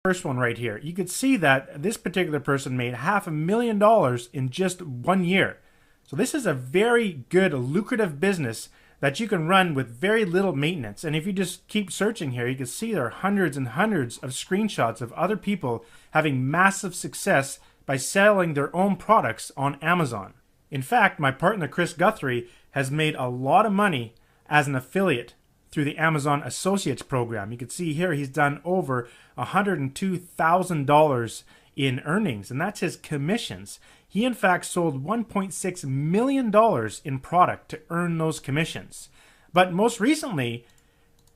First one right here, you could see that this particular person made $500,000 in just 1 year. So this is a very good, lucrative business that you can run with very little maintenance. And if you just keep searching here, you can see there are hundreds and hundreds of screenshots of other people having massive success by selling their own products on Amazon. In fact, my partner Chris Guthrie has made a lot of money as an affiliate through the Amazon Associates program. You can see here he's done over $102,000 in earnings, and that's his commissions. He in fact sold $1.6 million in product to earn those commissions. But most recently,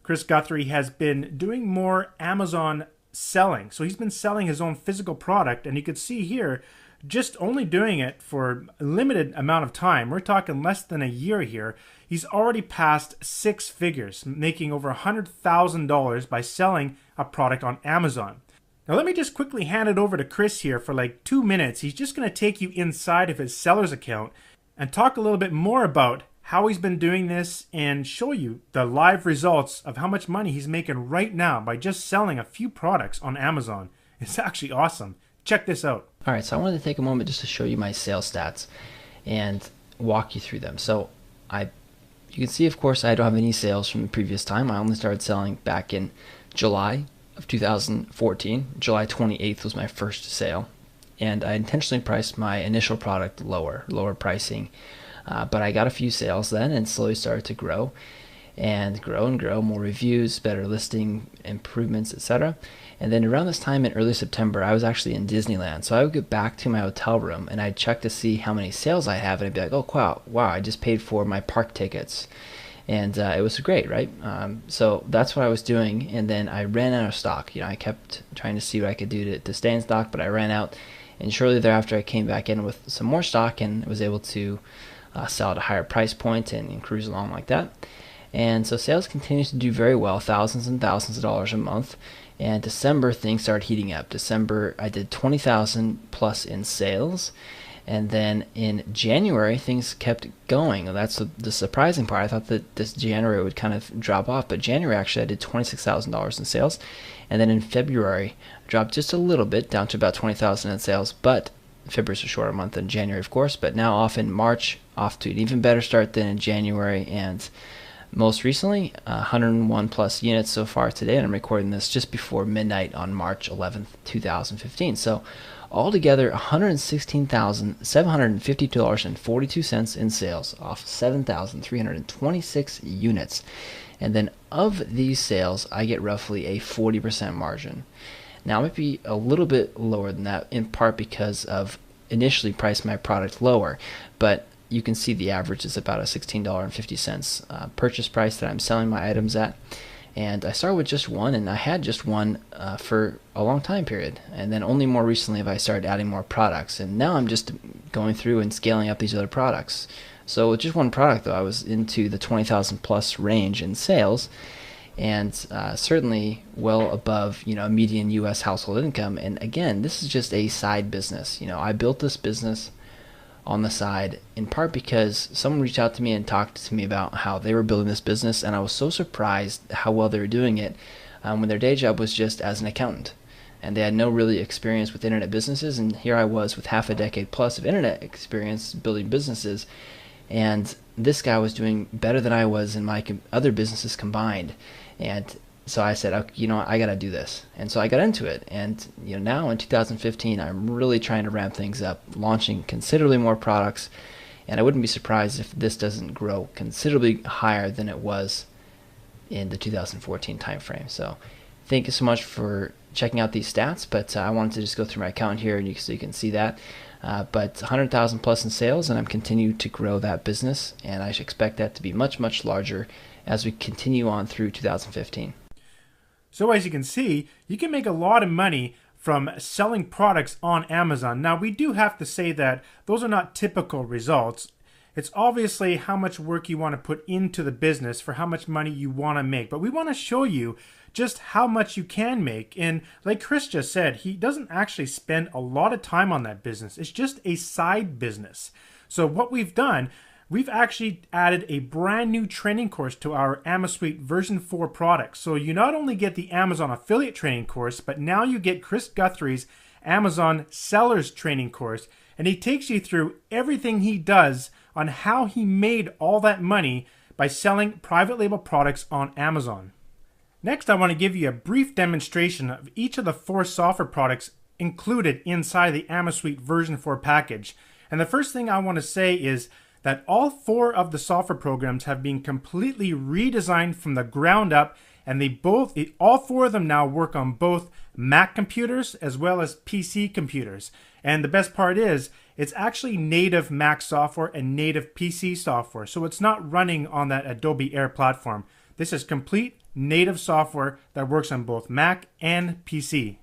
Chris Guthrie has been doing more Amazon selling. So he's been selling his own physical product, and you can see here, just only doing it for a limited amount of time. We're talking less than a year here. He's already passed six figures, making over $100,000 by selling a product on Amazon. Now let me just quickly hand it over to Chris here for like 2 minutes. He's just going to take you inside of his seller's account and talk a little bit more about how he's been doing this and show you the live results of how much money he's making right now by just selling a few products on Amazon. It's actually awesome. Check this out. All right, so I wanted to take a moment just to show you my sales stats and walk you through them. So you can see, of course, I don't have any sales from the previous time. I only started selling back in July of 2014. July 28th was my first sale, and I intentionally priced my initial product lower pricing, but I got a few sales then and slowly started to grow and grow, more reviews, better listing improvements, etc. And then around this time in early September, I was actually in Disneyland. So I would get back to my hotel room and I'd check to see how many sales I have, and I'd be like, oh wow, I just paid for my park tickets. And it was great, right? So that's what I was doing, and then I ran out of stock. I kept trying to see what I could do to stay in stock, but I ran out. And shortly thereafter, I came back in with some more stock and was able to sell at a higher price point and cruise along like that. And so sales continues to do very well, thousands and thousands of dollars a month. And December, things started heating up. December, I did 20,000 plus in sales. And then in January, things kept going. And that's the surprising part. I thought that this January would kind of drop off, but January actually I did $26,000 in sales. And then in February, I dropped just a little bit down to about 20,000 in sales, but February's a shorter month than January, of course. But now off in March, off to an even better start than in January, and most recently, 101 plus units so far today, and I'm recording this just before midnight on March 11th, 2015. So altogether, $116,752.42 in sales off 7,326 units. And then of these sales, I get roughly a 40% margin. Now, it might be a little bit lower than that, in part because of initially priced my product lower, but you can see the average is about a $16.50 purchase price that I'm selling my items at. And I started with just one, and I had just one for a long time period. And then only more recently have I started adding more products. And now I'm just going through and scaling up these other products. So with just one product, though, I was into the 20,000 plus range in sales, and certainly well above a median U.S. household income. And again, this is just a side business. I built this business on the side in part because someone reached out to me and talked to me about how they were building this business, and I was so surprised how well they were doing it when their day job was just as an accountant, and they had no really experience with internet businesses. And here I was with half a decade plus of internet experience building businesses, and this guy was doing better than I was in my other businesses combined. And so I said, okay, I got to do this. And so I got into it. And now in 2015, I'm really trying to ramp things up, launching considerably more products. And I wouldn't be surprised if this doesn't grow considerably higher than it was in the 2014 timeframe. So thank you so much for checking out these stats. But I wanted to just go through my account here so you can see that. But 100,000 plus in sales, and I'm continuing to grow that business. And I should expect that to be much, much larger as we continue on through 2015. So as you can see, you can make a lot of money from selling products on Amazon. Now, we do have to say that those are not typical results. It's obviously how much work you want to put into the business for how much money you want to make. But we want to show you just how much you can make. And like Chris just said, he doesn't actually spend a lot of time on that business. It's just a side business. So what we've done, we've actually added a brand new training course to our AmaSuite version 4 product. So you not only get the Amazon affiliate training course, but now you get Chris Guthrie's Amazon sellers training course, and he takes you through everything he does on how he made all that money by selling private label products on Amazon. Next, I want to give you a brief demonstration of each of the 4 software products included inside the AmaSuite version 4 package. And the first thing I want to say is that all 4 of the software programs have been completely redesigned from the ground up, and all 4 of them now work on both Mac computers as well as PC computers. And the best part is, it's actually native Mac software and native PC software, so it's not running on that Adobe Air platform. This is complete native software that works on both Mac and PC.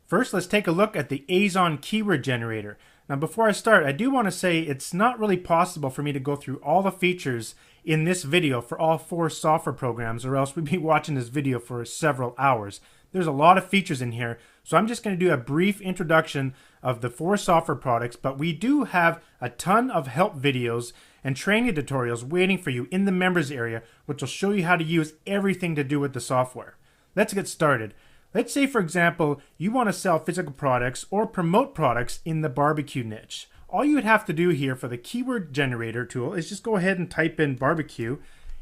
First, let's take a look at the Azon keyword generator. Now, before I start, I do want to say it's not really possible for me to go through all the features in this video for all 4 software programs, or else we'd be watching this video for several hours. There's a lot of features in here, so I'm just going to do a brief introduction of the 4 software products, but we do have a ton of help videos and training tutorials waiting for you in the members area, which will show you how to use everything to do with the software. Let's get started. Let's say, for example, you want to sell physical products or promote products in the barbecue niche. All you would have to do here for the keyword generator tool is just go ahead and type in barbecue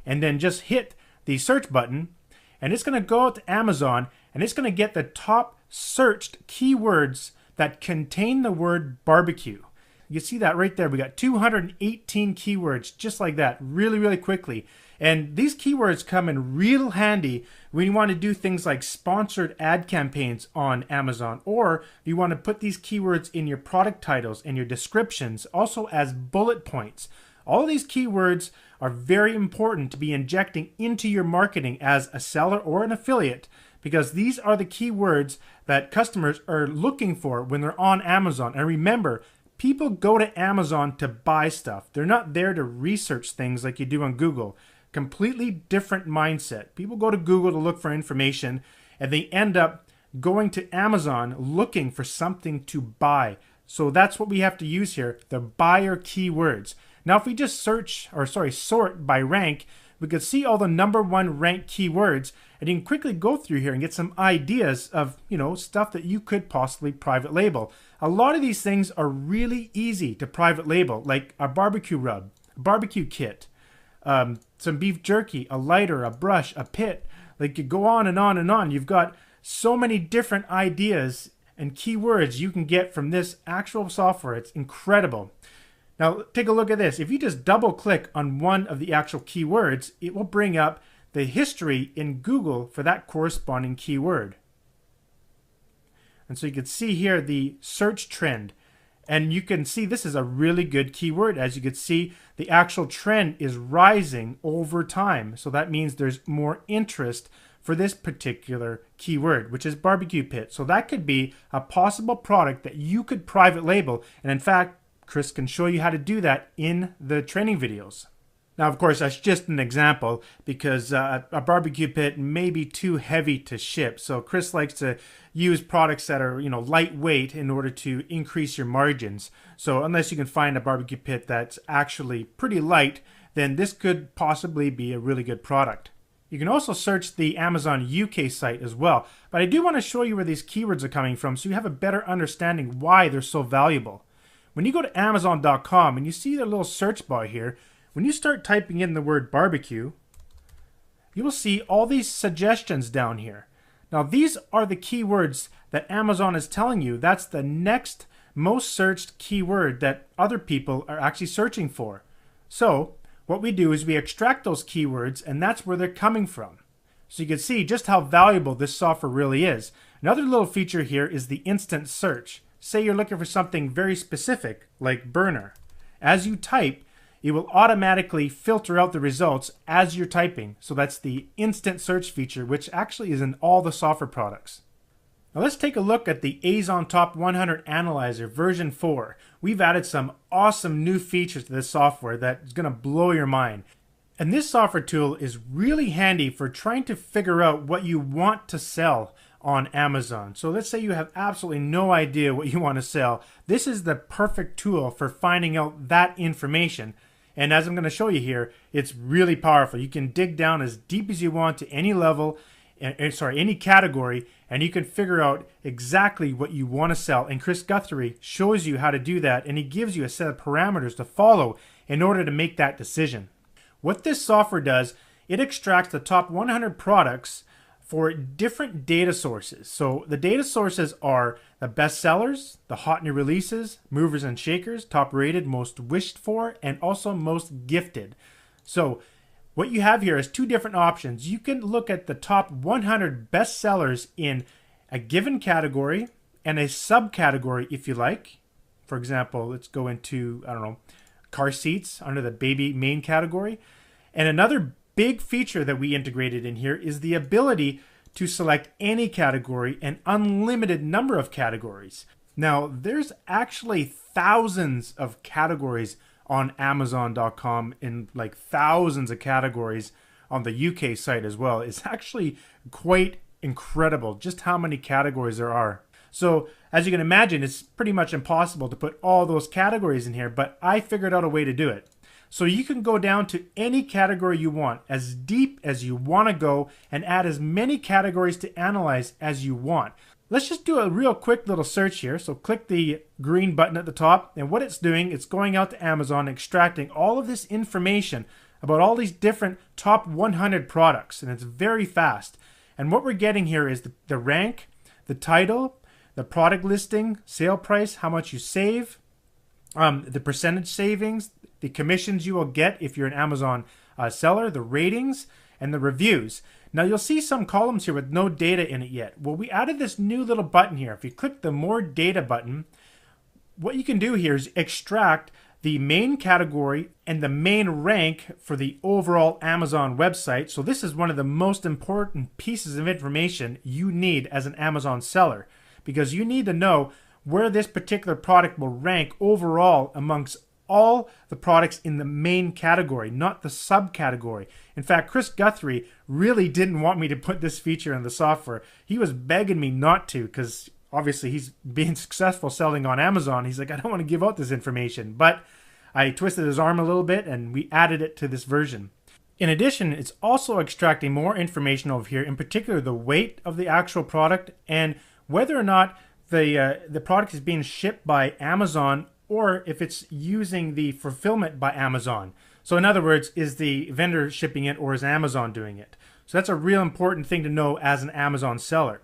and then just hit the search button, and it's going to go out to Amazon and it's going to get the top searched keywords that contain the word barbecue. You see that right there. We got 218 keywords just like that, really quickly. And these keywords come in real handy when you want to do things like sponsored ad campaigns on Amazon, or you want to put these keywords in your product titles and your descriptions, also as bullet points. All of these keywords are very important to be injecting into your marketing as a seller or an affiliate, because these are the keywords that customers are looking for when they're on Amazon. And remember, people go to Amazon to buy stuff. They're not there to research things like you do on Google. Completely different mindset. People go to Google to look for information, and they end up going to Amazon looking for something to buy. So that's what we have to use here, the buyer keywords. Now, if we just sort by rank, we could see all the #1 ranked keywords, and you can quickly go through here and get some ideas of, stuff that you could possibly private label. A lot of these things are really easy to private label, like a barbecue rub, a barbecue kit, some beef jerky, a lighter, a brush, a pit. Like, you go on and on and on. You've got so many different ideas and keywords you can get from this actual software. It's incredible. Now, take a look at this. If you just double click on one of the actual keywords, it will bring up the history in Google for that corresponding keyword. And so you can see here the search trend. And you can see this is a really good keyword. As you can see, the actual trend is rising over time. So that means there's more interest for this particular keyword, which is barbecue pit. So that could be a possible product that you could private label. And in fact, Chris can show you how to do that in the training videos. Now, of course, that's just an example, because a barbecue pit may be too heavy to ship. So Chris likes to use products that are, lightweight in order to increase your margins. So unless you can find a barbecue pit that's actually pretty light, then this could possibly be a really good product. You can also search the Amazon UK site as well. But I do want to show you where these keywords are coming from so you have a better understanding why they're so valuable. When you go to Amazon.com and you see the little search bar here, when you start typing in the word barbecue, you will see all these suggestions down here. Now, these are the keywords that Amazon is telling you that's the next most searched keyword that other people are actually searching for. So what we do is we extract those keywords, and that's where they're coming from. So you can see just how valuable this software really is. Another little feature here is the instant search. Say you're looking for something very specific, like burner. As you type, it will automatically filter out the results as you're typing. So that's the instant search feature, which actually is in all the software products. Now let's take a look at the Azon Top 100 Analyzer version 4. We've added some awesome new features to this software that is going to blow your mind. And this software tool is really handy for trying to figure out what you want to sell on Amazon. So let's say you have absolutely no idea what you want to sell. This is the perfect tool for finding out that information. And as I'm going to show you here, it's really powerful. You can dig down as deep as you want to any level, any category, and you can figure out exactly what you want to sell. And Chris Guthrie shows you how to do that, and he gives you a set of parameters to follow in order to make that decision. What this software does, it extracts the top 100 products for different data sources. So the data sources are the best sellers, the hot new releases, movers and shakers, top rated, most wished for, and also most gifted. So what you have here is two different options. You can look at the top 100 best sellers in a given category and a subcategory if you like. For example, let's go into, I don't know, car seats under the baby main category. And another big feature that we integrated in here is the ability to select any category, an unlimited number of categories. Now, there's actually thousands of categories on Amazon.com and like thousands of categories on the UK site as well. It's actually quite incredible just how many categories there are. So as you can imagine, it's pretty much impossible to put all those categories in here, but I figured out a way to do it. So you can go down to any category you want, as deep as you want to go, and add as many categories to analyze as you want. Let's just do a real quick little search here. So click the green button at the top, and what it's doing, it's going out to Amazon, extracting all of this information about all these different top 100 products, and it's very fast. And what we're getting here is the rank, the title, the product listing, sale price, how much you save, the percentage savings, the commissions you will get if you're an Amazon seller, the ratings, and the reviews. Now you'll see some columns here with no data in it yet. Well, we added this new little button here. If you click the more data button, what you can do here is extract the main category and the main rank for the overall Amazon website. So this is one of the most important pieces of information you need as an Amazon seller, because you need to know where this particular product will rank overall amongst all the products in the main category, not the subcategory. In fact, Chris Guthrie really didn't want me to put this feature in the software. He was begging me not to, because obviously he's being successful selling on Amazon. He's like, I don't want to give out this information. But I twisted his arm a little bit and we added it to this version. In addition, it's also extracting more information over here, in particular the weight of the actual product and whether or not the product is being shipped by Amazon or if it's using the fulfillment by Amazon. So in other words, is the vendor shipping it or is Amazon doing it? So that's a real important thing to know as an Amazon seller.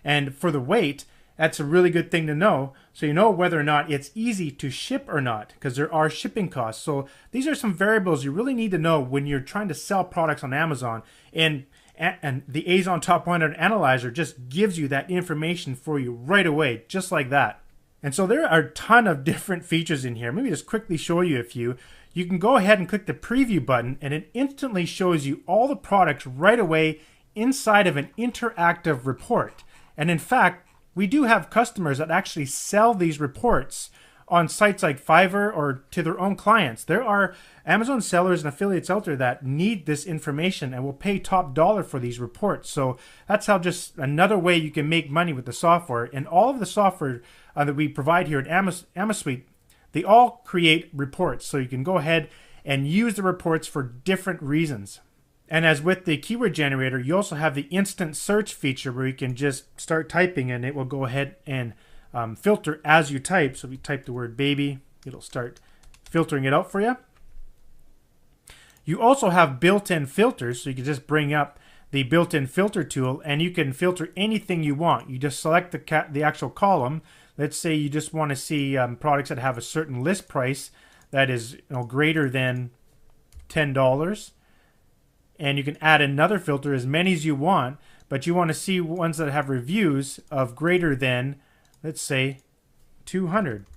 And for the weight, that's a really good thing to know. So you know whether or not it's easy to ship or not, because there are shipping costs. So these are some variables you really need to know when you're trying to sell products on Amazon. And the Amazon Top 100 Analyzer just gives you that information for you right away, just like that. And so there are a ton of different features in here. Maybe just quickly show you a few. You can go ahead and click the preview button and it instantly shows you all the products right away inside of an interactive report. And in fact, we do have customers that actually sell these reports on sites like Fiverr or to their own clients. There are Amazon sellers and affiliates out there that need this information and will pay top dollar for these reports. So that's how just another way you can make money with the software. And all of the software that we provide here at AmaSuite, they all create reports. So you can go ahead and use the reports for different reasons. And as with the keyword generator, you also have the instant search feature where you can just start typing and it will go ahead and filter as you type. So if you type the word baby, it'll start filtering it out for you. You also have built-in filters, so you can just bring up the built-in filter tool and you can filter anything you want. You just select the actual column. Let's say you just want to see products that have a certain list price that is greater than $10. And you can add another filter, as many as you want, but you want to see ones that have reviews of greater than, let's say, 200.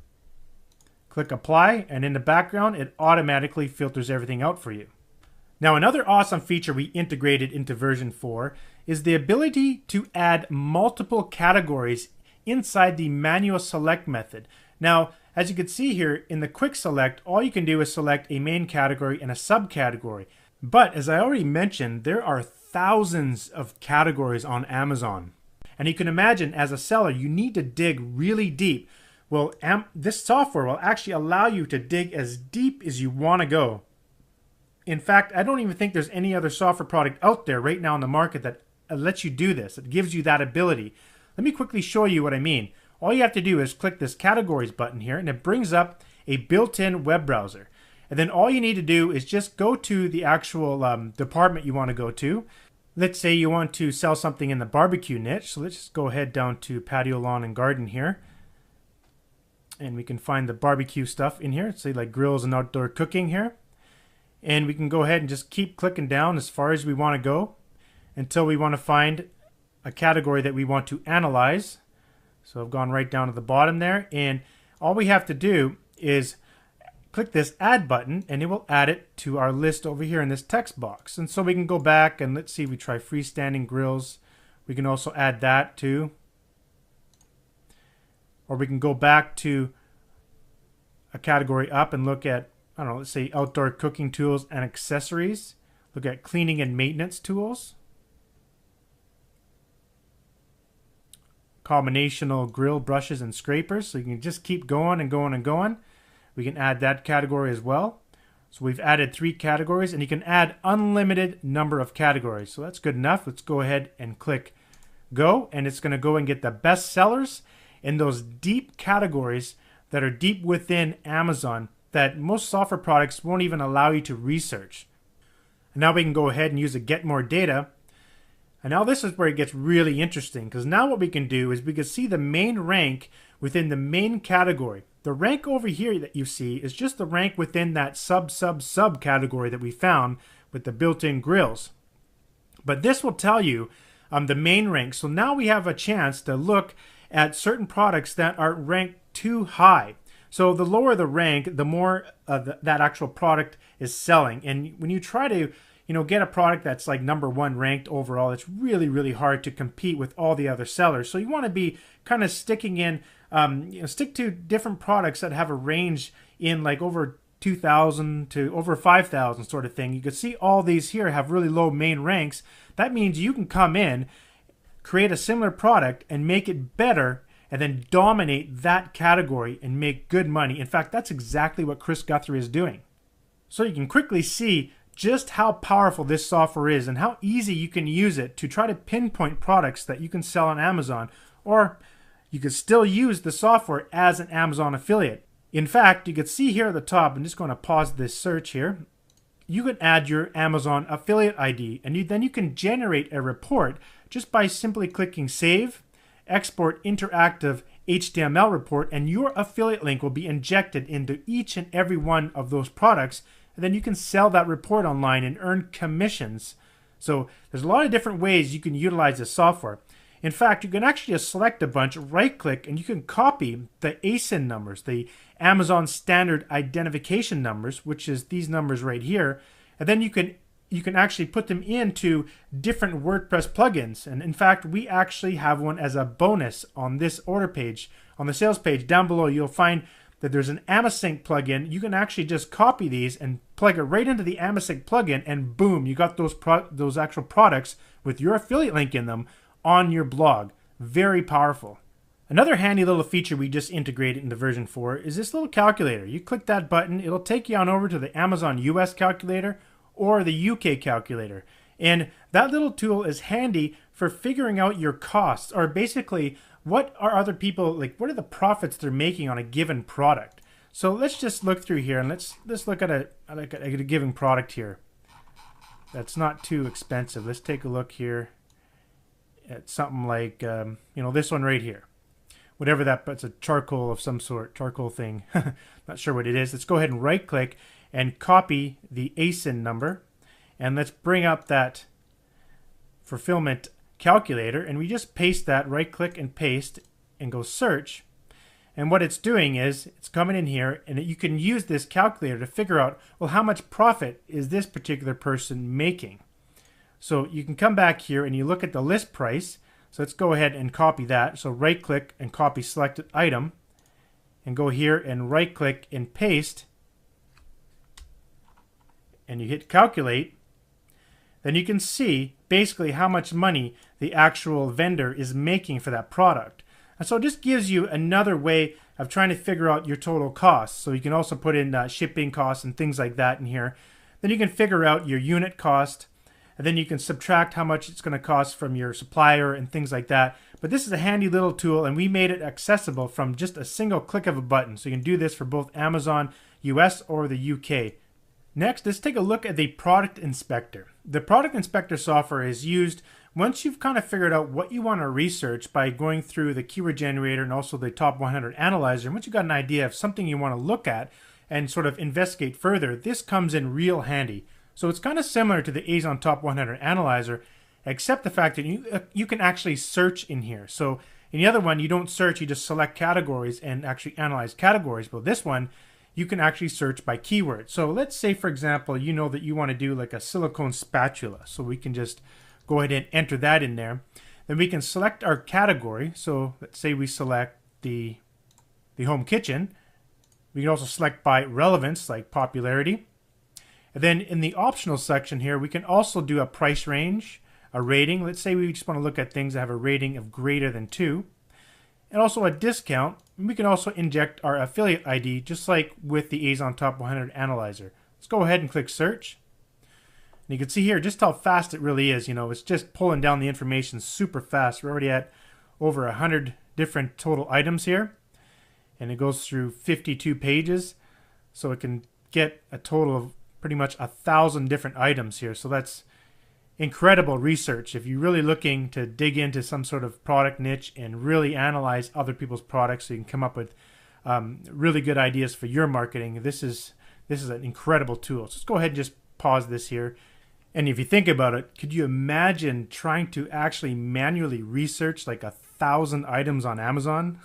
Click apply, and in the background, it automatically filters everything out for you. Now, another awesome feature we integrated into version 4 is the ability to add multiple categories inside the manual select method. Now, as you can see here in the quick select, all you can do is select a main category and a subcategory. But as I already mentioned, there are thousands of categories on Amazon. And you can imagine, as a seller, you need to dig really deep. Well, this software will actually allow you to dig as deep as you want to go. In fact, I don't even think there's any other software product out there right now in the market that lets you do this. It gives you that ability. Let me quickly show you what I mean. All you have to do is click this categories button here, and it brings up a built-in web browser. And then all you need to do is just go to the actual department you want to go to. Let's say you want to sell something in the barbecue niche. So let's just go ahead down to patio, lawn, and garden here. And we can find the barbecue stuff in here. Say like grills and outdoor cooking here. And we can go ahead and just keep clicking down as far as we want to go until we want to find a category that we want to analyze. So I've gone right down to the bottom there, and all we have to do is click this add button and it will add it to our list over here in this text box. And so we can go back and let's see, we try freestanding grills. We can also add that too. Or we can go back to a category up and look at, I don't know, let's say outdoor cooking tools and accessories. Look at cleaning and maintenance tools. Combinational grill brushes and scrapers. So you can just keep going and going and going. We can add that category as well. So we've added 3 categories, and you can add unlimited number of categories. So that's good enough. Let's go ahead and click go, and it's going to go and get the best sellers in those deep categories that are deep within Amazon that most software products won't even allow you to research. And now we can go ahead and use a get more data. And now this is where it gets really interesting, because now what we can do is we can see the main rank within the main category. The rank over here that you see is just the rank within that sub category that we found with the built-in grills. But this will tell you the main rank. So now we have a chance to look at certain products that are ranked too high. So the lower the rank, the more that actual product is selling. And when you try to get a product that's like number 1 ranked overall, it's really, really hard to compete with all the other sellers. So you want to be kind of sticking in, stick to different products that have a range in like over 2,000 to over 5,000 sort of thing. You can see all these here have really low main ranks. That means you can come in, create a similar product and make it better, and then dominate that category and make good money. In fact, that's exactly what Chris Guthrie is doing. So you can quickly see just how powerful this software is and how easy you can use it to try to pinpoint products that you can sell on Amazon, or you could still use the software as an Amazon affiliate. In fact, you could see here at the top, I'm just going to pause this search here. You can add your Amazon affiliate ID, and then you can generate a report just by simply clicking Save, Export Interactive HTML Report, and your affiliate link will be injected into each and every one of those products. And then you can sell that report online and earn commissions. So there's a lot of different ways you can utilize this software. In fact, you can actually just select a bunch, right click, and you can copy the ASIN numbers, the Amazon Standard Identification numbers, which is these numbers right here. And then you can actually put them into different WordPress plugins. And in fact, we actually have one as a bonus on this order page. On the sales page down below, you'll find that there's an AmaSync plugin. You can actually just copy these and plug it right into the AmaSync plugin, and boom, you got those actual products with your affiliate link in them on your blog. Very powerful. Another handy little feature we just integrated into version 4 is this little calculator. You click that button, it'll take you on over to the Amazon US calculator or the UK calculator. And that little tool is handy for figuring out your costs, or basically what are other people, like what are the profits they're making on a given product. So let's just look through here and let's look at a given product here that's not too expensive. Let's take a look here at something like this one right here. Whatever that's a charcoal of some sort, charcoal thing. Not sure what it is. Let's go ahead and right click and copy the ASIN number, and let's bring up that fulfillment calculator, and we just paste that, right click and paste, and go search. And what it's doing is it's coming in here, and you can use this calculator to figure out, well, how much profit is this particular person making. So you can come back here and you look at the list price. So let's go ahead and copy that. So right click and copy selected item, and go here and right click and paste, and you hit calculate. Then you can see basically how much money the actual vendor is making for that product. And so it just gives you another way of trying to figure out your total costs. So you can also put in shipping costs and things like that in here. Then you can figure out your unit cost, and then you can subtract how much it's going to cost from your supplier and things like that. But this is a handy little tool, and we made it accessible from just a single click of a button. So you can do this for both Amazon US or the UK. Next, let's take a look at the Product Inspector. The Product Inspector software is used once you've kind of figured out what you want to research by going through the keyword generator and also the top 100 analyzer. And once you've got an idea of something you want to look at and sort of investigate further, this comes in real handy. So it's kind of similar to the Amazon Top 100 Analyzer, except the fact that you can actually search in here. So in the other one, you don't search, you just select categories and actually analyze categories. But this one, you can actually search by keyword. So let's say, for example, you know that you want to do like a silicone spatula. So we can just go ahead and enter that in there. Then we can select our category. So let's say we select the home kitchen. We can also select by relevance, like popularity. And then in the optional section here, we can also do a price range, a rating. Let's say we just want to look at things that have a rating of greater than 2. And also a discount. And we can also inject our affiliate ID, just like with the Amazon Top 100 Analyzer. Let's go ahead and click search. And you can see here just how fast it really is. You know, it's just pulling down the information super fast. We're already at over 100 different total items here. And it goes through 52 pages. So it can get a total of pretty much 1,000 different items here. So that's incredible research. If you're really looking to dig into some sort of product niche and really analyze other people's products so you can come up with really good ideas for your marketing, this is an incredible tool. So let's go ahead and just pause this here. And if you think about it, could you imagine trying to actually manually research like 1,000 items on Amazon?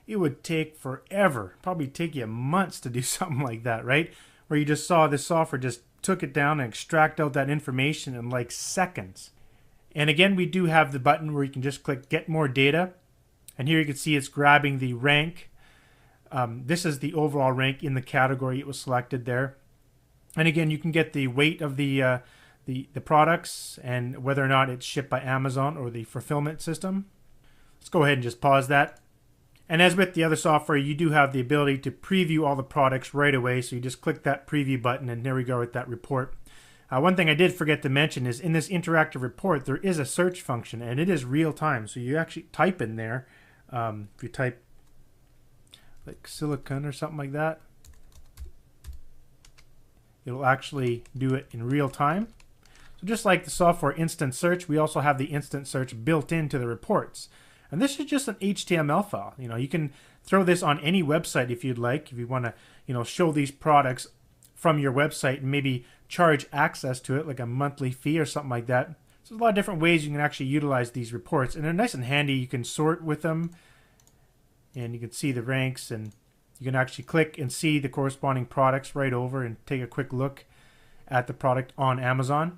It would take forever, probably take you months to do something like that, right? Where you just saw this software just took it down and extract out that information in like seconds. And again, we do have the button where you can just click get more data. And here you can see it's grabbing the rank. This is the overall rank in the category it was selected there. And again, you can get the weight of the products and whether or not it's shipped by Amazon or the fulfillment system. Let's go ahead and just pause that. And as with the other software, you do have the ability to preview all the products right away. So you just click that preview button and there we go with that report. One thing I did forget to mention is in this interactive report, there is a search function and it is real time. So you actually type in there, if you type like silicone or something like that, it'll actually do it in real time. So just like the software instant search, we also have the instant search built into the reports. And this is just an HTML file. You know, you can throw this on any website if you'd like. If you want to, you know, show these products from your website and maybe charge access to it, like a monthly fee or something like that. So there's a lot of different ways you can actually utilize these reports, and they're nice and handy. You can sort with them, and you can see the ranks, and you can actually click and see the corresponding products right over and take a quick look at the product on Amazon.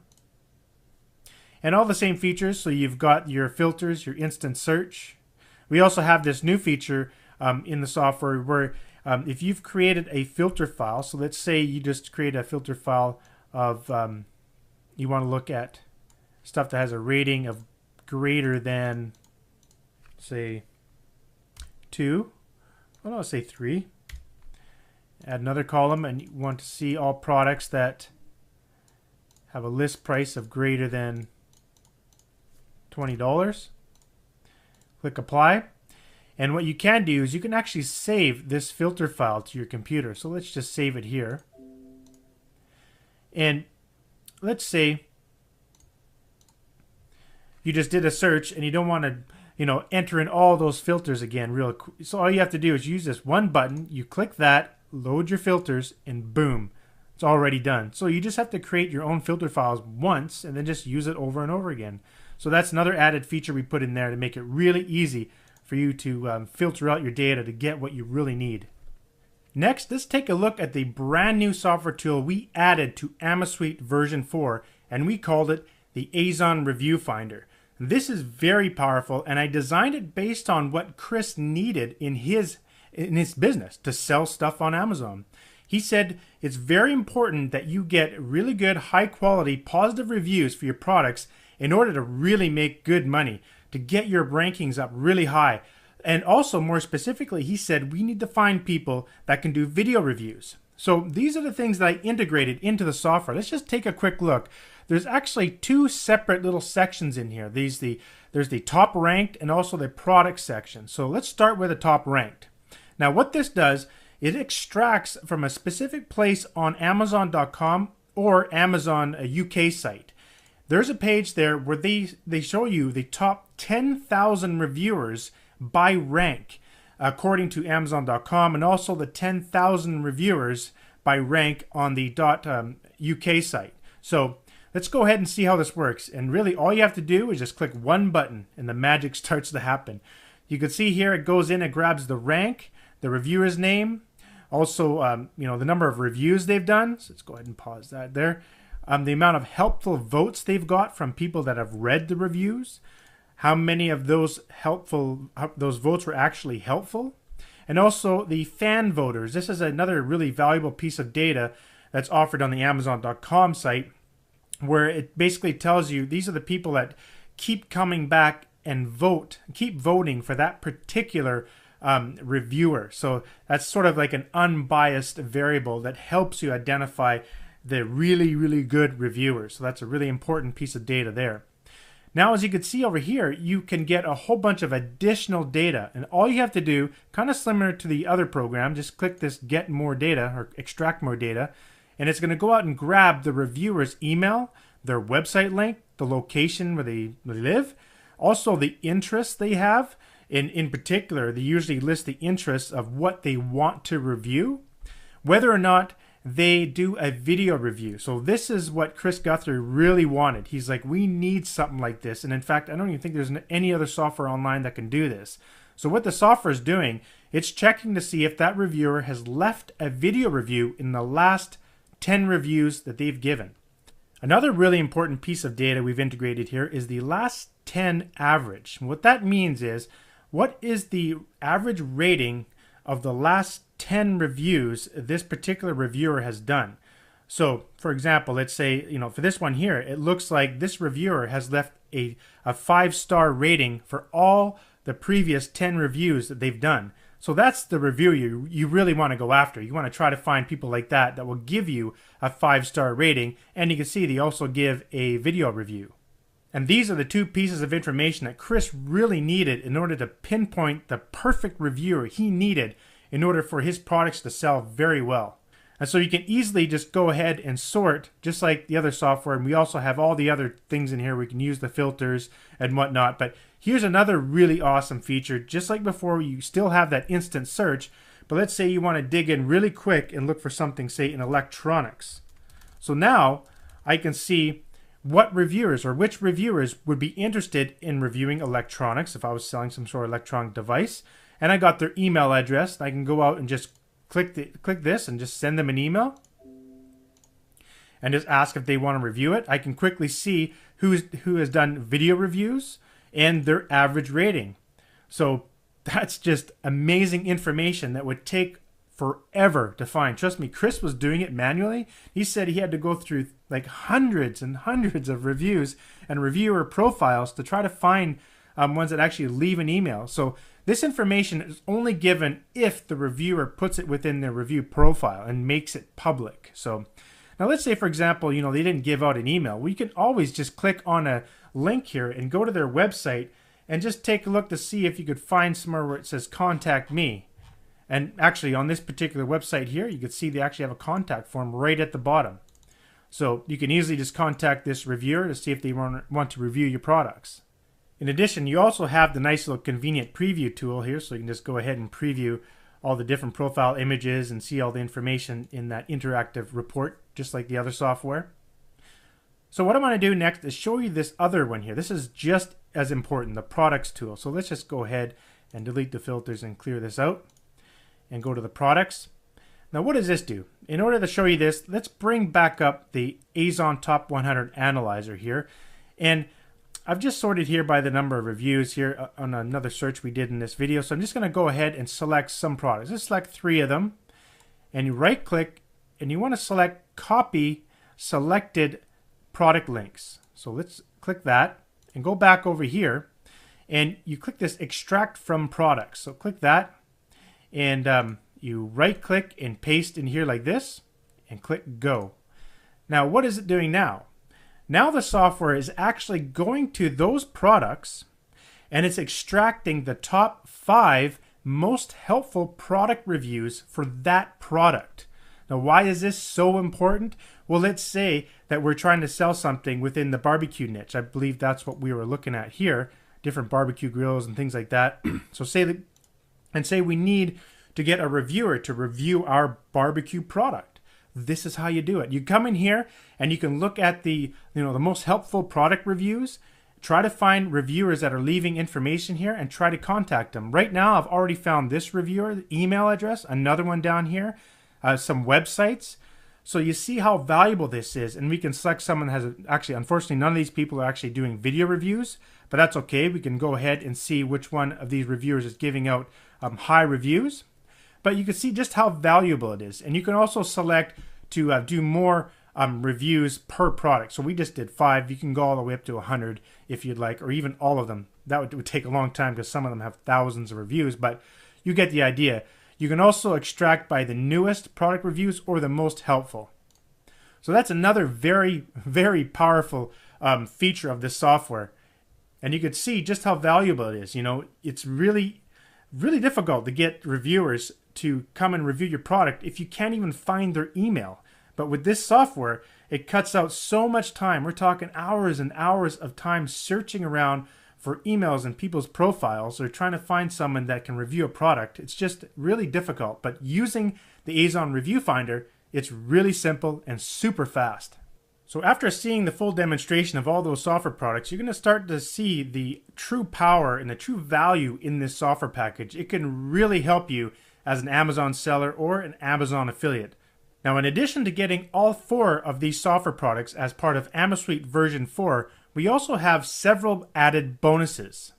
And all the same features, so you've got your filters, your instant search. We also have this new feature in the software where if you've created a filter file, so let's say you just create a filter file of, you want to look at stuff that has a rating of greater than, say, 2. Well, I'll say 3. Add another column, and you want to see all products that have a list price of greater than $20. Click apply. And what you can do is you can actually save this filter file to your computer. So let's just save it here. And let's say you just did a search and you don't want to, you know, enter in all those filters again real quick. So all you have to do is use this one button. You click that, load your filters, and boom, it's already done. So you just have to create your own filter files once and then just use it over and over again. So that's another added feature we put in there to make it really easy for you to filter out your data to get what you really need. Next, let's take a look at the brand new software tool we added to AmaSuite version 4, and we called it the Amazon Review Finder. This is very powerful, and I designed it based on what Chris needed in his business to sell stuff on Amazon. He said it's very important that you get really good, high quality, positive reviews for your products in order to really make good money, to get your rankings up really high. And also, more specifically, he said we need to find people that can do video reviews. So these are the things that I integrated into the software. Let's just take a quick look. There's actually two separate little sections in here. There's the top ranked and also the product section. So let's start with the top ranked. Now what this does, it extracts from a specific place on Amazon.com or Amazon UK site. There's a page there where they show you the top 10,000 reviewers by rank according to Amazon.com, and also the 10,000 reviewers by rank on the .uk site. So let's go ahead and see how this works. And really all you have to do is just click one button and the magic starts to happen. You can see here it goes in, it grabs the rank, the reviewer's name, also the number of reviews they've done. So let's go ahead and pause that there. The amount of helpful votes they've got from people that have read the reviews, how many of those votes were actually helpful, and also the fan voters. This is another really valuable piece of data that's offered on the Amazon.com site, where it basically tells you these are the people that keep coming back and keep voting for that particular reviewer. So that's sort of like an unbiased variable that helps you identify the really, really good reviewers. So that's a really important piece of data there. Now, as you can see over here, you can get a whole bunch of additional data. And all you have to do, kind of similar to the other program, just click this Get More Data or Extract More Data. And it's going to go out and grab the reviewer's email, their website link, the location where they live, also the interests they have. In particular, they usually list the interests of what they want to review, whether or not they do a video review. So this is what Chris Guthrie really wanted. He's like, we need something like this. And in fact, I don't even think there's any other software online that can do this. So what the software is doing, it's checking to see if that reviewer has left a video review in the last 10 reviews that they've given. Another really important piece of data we've integrated here is the last 10 average. What that means is, what is the average rating of the last 10 reviews this particular reviewer has done? So, for example, let's say, for this one here, it looks like this reviewer has left a 5-star rating for all the previous 10 reviews that they've done. So that's the review you really want to go after. You want to try to find people like that will give you a 5-star rating. And you can see they also give a video review. And these are the two pieces of information that Chris really needed in order to pinpoint the perfect reviewer he needed in order for his products to sell very well. And so you can easily just go ahead and sort just like the other software. And we also have all the other things in here. We can use the filters and whatnot. But here's another really awesome feature. Just like before, you still have that instant search. But let's say you want to dig in really quick and look for something, say, in electronics. So now I can see what reviewers or which reviewers would be interested in reviewing electronics if I was selling some sort of electronic device. And I got their email address. I can go out and just click this and just send them an email and just ask if they want to review it. I can quickly see who has done video reviews and their average rating. So that's just amazing information that would take forever to find. Trust me, Chris was doing it manually. He said he had to go through like hundreds and hundreds of reviews and reviewer profiles to try to find ones that actually leave an email. So this information is only given if the reviewer puts it within their review profile and makes it public. So now let's say, for example, they didn't give out an email. We can always just click on a link here and go to their website and just take a look to see if you could find somewhere where it says contact me. And actually on this particular website here, you can see they actually have a contact form right at the bottom. So you can easily just contact this reviewer to see if they want to review your products. In addition, you also have the nice little convenient preview tool here, so you can just go ahead and preview all the different profile images and see all the information in that interactive report, just like the other software. So what I want to do next is show you this other one here. This is just as important, the products tool. So let's just go ahead and delete the filters and clear this out and go to the products. Now what does this do? In order to show you this, let's bring back up the Azon Top 100 Analyzer here. And I've just sorted here by the number of reviews here on another search we did in this video. So I'm just going to go ahead and select some products. Let's select 3 of them. And you right click and you want to select copy selected product links. So let's click that and go back over here. And you click this extract from products. So click that. And You right click and paste in here like this and click go. Now what is it doing now? Now the software is actually going to those products and it's extracting the top 5 most helpful product reviews for that product. Now, why is this so important? Well, let's say that we're trying to sell something within the barbecue niche. I believe that's what we were looking at here, different barbecue grills and things like that. So say we need to get a reviewer to review our barbecue product. This is how you do it. You come in here and you can look at the most helpful product reviews. Try to find reviewers that are leaving information here and try to contact them. Right now, I've already found this reviewer, the email address, another one down here, some websites. So you see how valuable this is, and we can select someone that has, actually, unfortunately, none of these people are actually doing video reviews, but that's okay. We can go ahead and see which one of these reviewers is giving out high reviews. But you can see just how valuable it is. And you can also select to do more reviews per product. So we just did 5. You can go all the way up to 100 if you'd like, or even all of them. That would take a long time because some of them have thousands of reviews, but you get the idea. You can also extract by the newest product reviews or the most helpful. So that's another very, very powerful feature of this software. And you can see just how valuable it is. It's really, really difficult to get reviewers to come and review your product if you can't even find their email. But with this software, it cuts out so much time. We're talking hours and hours of time searching around for emails and people's profiles or trying to find someone that can review a product. It's just really difficult. But using the Azon Review Finder, it's really simple and super fast. So after seeing the full demonstration of all those software products, you're going to start to see the true power and the true value in this software package. It can really help you as an Amazon seller or an Amazon affiliate. Now, in addition to getting all 4 of these software products as part of AmaSuite version 4, we also have several added bonuses.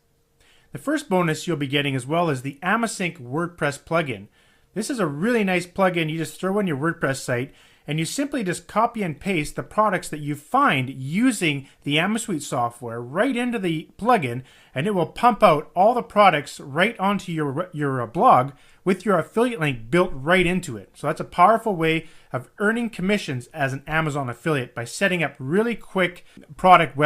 The first bonus you'll be getting as well is the AmaSync WordPress plugin. This is a really nice plugin you just throw in your WordPress site, and you simply just copy and paste the products that you find using the AmaSuite software right into the plugin, and it will pump out all the products right onto your blog with your affiliate link built right into it. So that's a powerful way of earning commissions as an Amazon affiliate by setting up really quick product web